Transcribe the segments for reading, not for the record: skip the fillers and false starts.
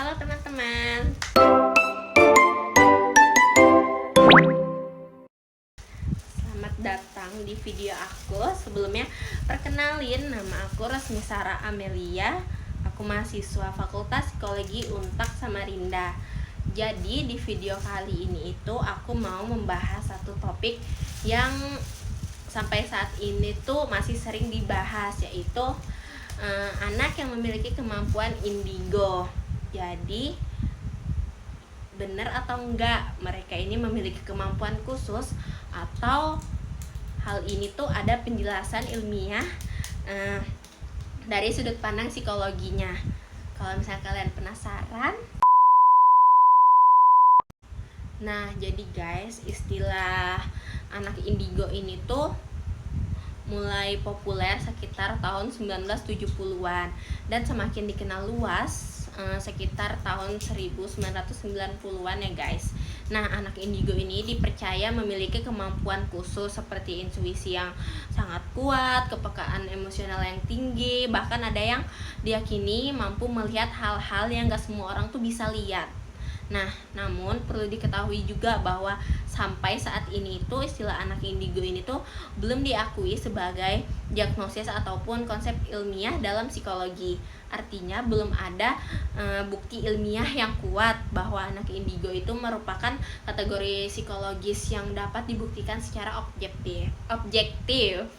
Halo teman-teman, selamat datang di video aku. Sebelumnya, perkenalin, nama aku Resmi Sarah Amelia. Aku mahasiswa Fakultas Psikologi Unpad Samarinda. Jadi di video kali ini itu aku mau membahas satu topik yang sampai saat ini tuh masih sering dibahas, yaitu anak yang memiliki kemampuan indigo. Jadi benar atau enggak mereka ini memiliki kemampuan khusus, atau hal ini tuh ada penjelasan ilmiah dari sudut pandang psikologinya. Kalau misalnya kalian penasaran, nah jadi guys, istilah anak indigo ini tuh mulai populer sekitar tahun 1970-an dan semakin dikenal luas sekitar tahun 1990-an ya guys. Nah, anak indigo ini dipercaya memiliki kemampuan khusus seperti intuisi yang sangat kuat, kepekaan emosional yang tinggi, bahkan ada yang diyakini mampu melihat hal-hal yang gak semua orang tuh bisa lihat. Nah, namun perlu diketahui juga bahwa sampai saat ini itu istilah anak indigo ini tuh belum diakui sebagai diagnosis ataupun konsep ilmiah dalam psikologi. Artinya belum ada bukti ilmiah yang kuat bahwa anak indigo itu merupakan kategori psikologis yang dapat dibuktikan secara objektif.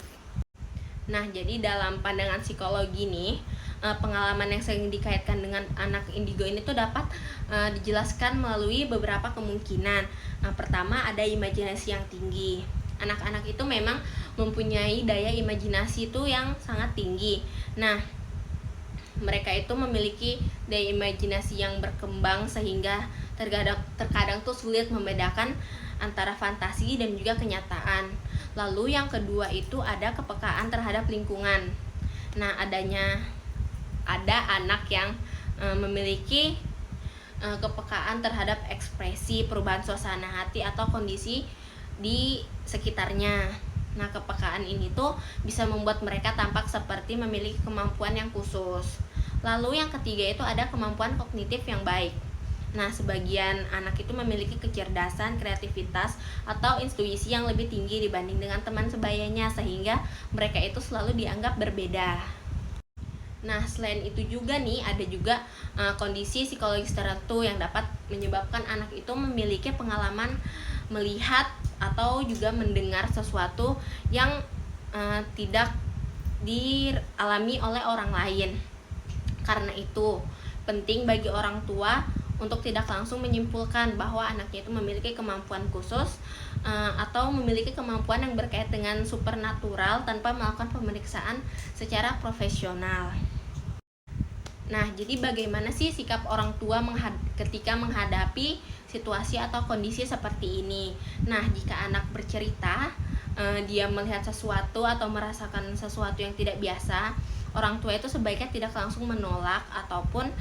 Nah, jadi dalam pandangan psikologi nih, pengalaman yang sering dikaitkan dengan anak indigo ini tuh dapat dijelaskan melalui beberapa kemungkinan. Pertama, ada imajinasi yang tinggi. Anak-anak itu memang mempunyai daya imajinasi itu yang sangat tinggi. Nah, mereka itu memiliki daya imajinasi yang berkembang sehingga terkadang tuh sulit membedakan antara fantasi dan juga kenyataan. Lalu yang kedua itu ada kepekaan terhadap lingkungan. Nah, ada anak yang memiliki kepekaan terhadap ekspresi, perubahan suasana hati atau kondisi di sekitarnya. Nah, kepekaan ini tuh bisa membuat mereka tampak seperti memiliki kemampuan yang khusus. Lalu yang ketiga itu ada kemampuan kognitif yang baik. Nah, sebagian anak itu memiliki kecerdasan, kreativitas, atau intuisi yang lebih tinggi dibanding dengan teman sebayanya, sehingga mereka itu selalu dianggap berbeda. Nah, selain itu juga nih, ada juga kondisi psikologis tertentu yang dapat menyebabkan anak itu memiliki pengalaman melihat atau juga mendengar sesuatu yang tidak dialami oleh orang lain. Karena itu, penting bagi orang tua untuk tidak langsung menyimpulkan bahwa anaknya itu memiliki kemampuan khusus atau memiliki kemampuan yang berkait dengan supernatural tanpa melakukan pemeriksaan secara profesional. Nah, jadi bagaimana sih sikap orang tua ketika menghadapi situasi atau kondisi seperti ini? Nah, jika anak bercerita, dia melihat sesuatu atau merasakan sesuatu yang tidak biasa, orang tua itu sebaiknya tidak langsung menolak ataupun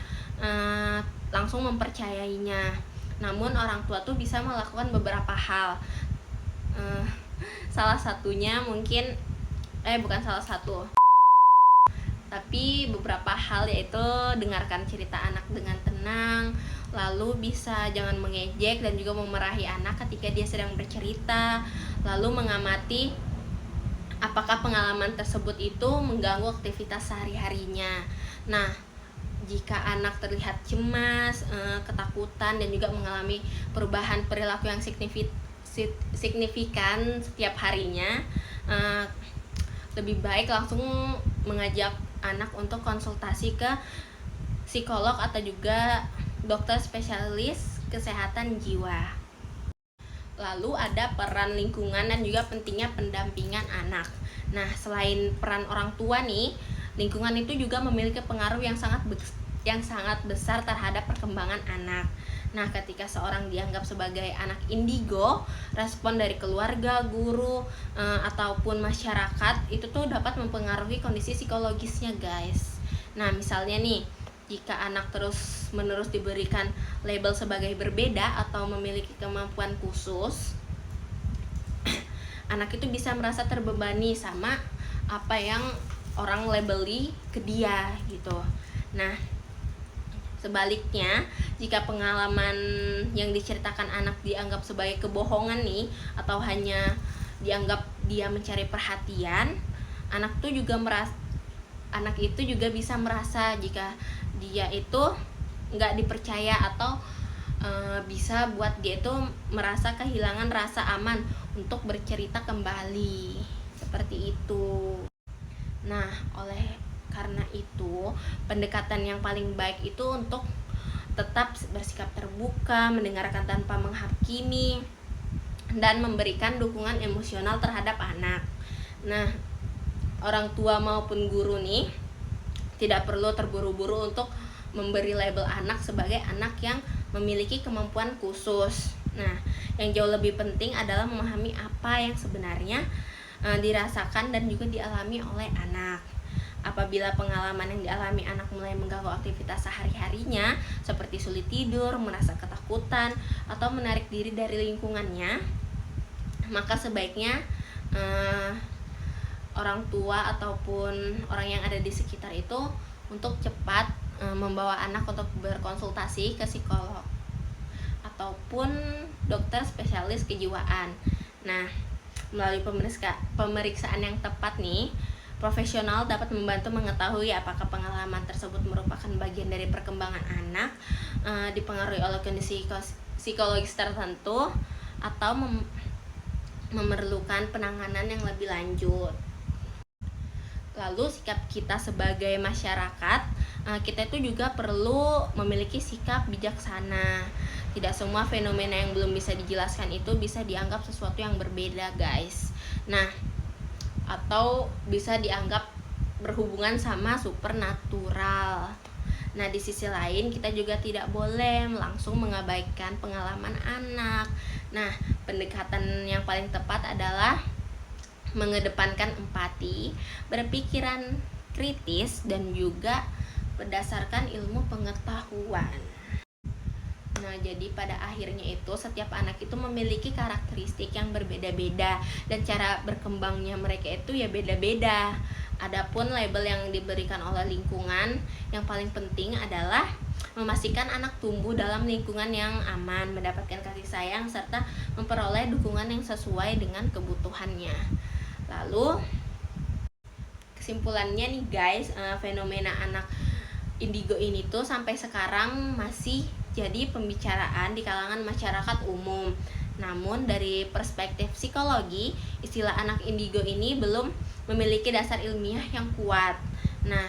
langsung mempercayainya. Namun orang tua tuh bisa melakukan beberapa hal. Salah satunya mungkin bukan salah satu, tapi beberapa hal, yaitu dengarkan cerita anak dengan tenang, lalu bisa jangan mengejek dan juga memarahi anak ketika dia sedang bercerita, lalu mengamati apakah pengalaman tersebut itu mengganggu aktivitas sehari-harinya. Nah, jika anak terlihat cemas, ketakutan, dan juga mengalami perubahan perilaku yang signifikan setiap harinya, lebih baik langsung mengajak anak untuk konsultasi ke psikolog atau juga dokter spesialis kesehatan jiwa. Lalu ada peran lingkungan dan juga pentingnya pendampingan anak. Nah, selain peran orang tua nih, lingkungan itu juga memiliki pengaruh yang sangat besar terhadap perkembangan anak. Nah, ketika seorang dianggap sebagai anak indigo, respon dari keluarga, guru, ataupun masyarakat itu tuh dapat mempengaruhi kondisi psikologisnya guys. Nah, misalnya nih, jika anak terus-menerus diberikan label sebagai berbeda atau memiliki kemampuan khusus, anak itu bisa merasa terbebani sama apa yang orang labeli ke dia gitu. Nah, Sebaliknya, jika pengalaman yang diceritakan anak dianggap sebagai kebohongan nih, atau hanya dianggap dia mencari perhatian, anak itu juga bisa merasa jika dia itu nggak dipercaya, atau bisa buat dia itu merasa kehilangan rasa aman untuk bercerita kembali, seperti itu. Nah, karena itu pendekatan yang paling baik itu untuk tetap bersikap terbuka, mendengarkan tanpa menghakimi, dan memberikan dukungan emosional terhadap anak. Nah, orang tua maupun guru nih tidak perlu terburu-buru untuk memberi label anak sebagai anak yang memiliki kemampuan khusus. Nah, yang jauh lebih penting adalah memahami apa yang sebenarnya dirasakan dan juga dialami oleh anak. Apabila pengalaman yang dialami anak mulai mengganggu aktivitas sehari-harinya, seperti sulit tidur, merasa ketakutan, atau menarik diri dari lingkungannya, maka sebaiknya orang tua ataupun orang yang ada di sekitar itu untuk cepat membawa anak untuk berkonsultasi ke psikolog ataupun dokter spesialis kejiwaan. Nah, melalui pemeriksaan yang tepat nih, profesional dapat membantu mengetahui apakah pengalaman tersebut merupakan bagian dari perkembangan anak, dipengaruhi oleh kondisi psikologis tertentu, atau memerlukan penanganan yang lebih lanjut. Lalu sikap kita sebagai masyarakat, kita itu juga perlu memiliki sikap bijaksana. Tidak semua fenomena yang belum bisa dijelaskan itu bisa dianggap sesuatu yang berbeda, guys. Nah, atau bisa dianggap berhubungan sama supernatural. Nah, di sisi lain kita juga tidak boleh langsung mengabaikan pengalaman anak. Nah, pendekatan yang paling tepat adalah mengedepankan empati, berpikiran kritis, dan juga berdasarkan ilmu pengetahuan. Nah, jadi pada akhirnya itu setiap anak itu memiliki karakteristik yang berbeda-beda, dan cara berkembangnya mereka itu ya beda-beda. Adapun label yang diberikan oleh lingkungan, yang paling penting adalah memastikan anak tumbuh dalam lingkungan yang aman, mendapatkan kasih sayang, serta memperoleh dukungan yang sesuai dengan kebutuhannya. Lalu kesimpulannya nih guys, fenomena anak indigo ini tuh sampai sekarang masih jadi pembicaraan di kalangan masyarakat umum. Namun dari perspektif psikologi, istilah anak indigo ini belum memiliki dasar ilmiah yang kuat. Nah,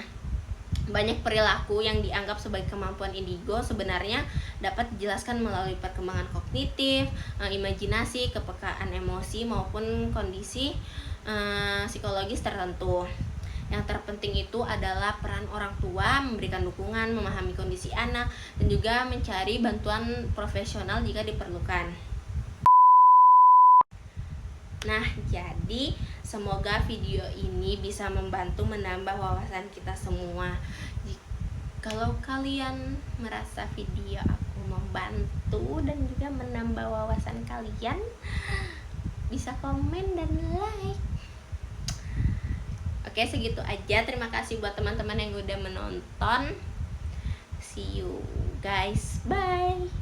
banyak perilaku yang dianggap sebagai kemampuan indigo sebenarnya dapat dijelaskan melalui perkembangan kognitif, imajinasi, kepekaan emosi, maupun kondisi psikologis tertentu. Yang terpenting itu adalah peran orang tua memberikan dukungan, memahami kondisi anak, dan juga mencari bantuan profesional jika diperlukan. Nah, jadi semoga video ini bisa membantu menambah wawasan kita semua. Kalau kalian merasa video aku membantu dan juga menambah wawasan kalian, bisa komen dan like. Oke, segitu aja. Terima kasih buat teman-teman yang udah menonton. See you guys. Bye.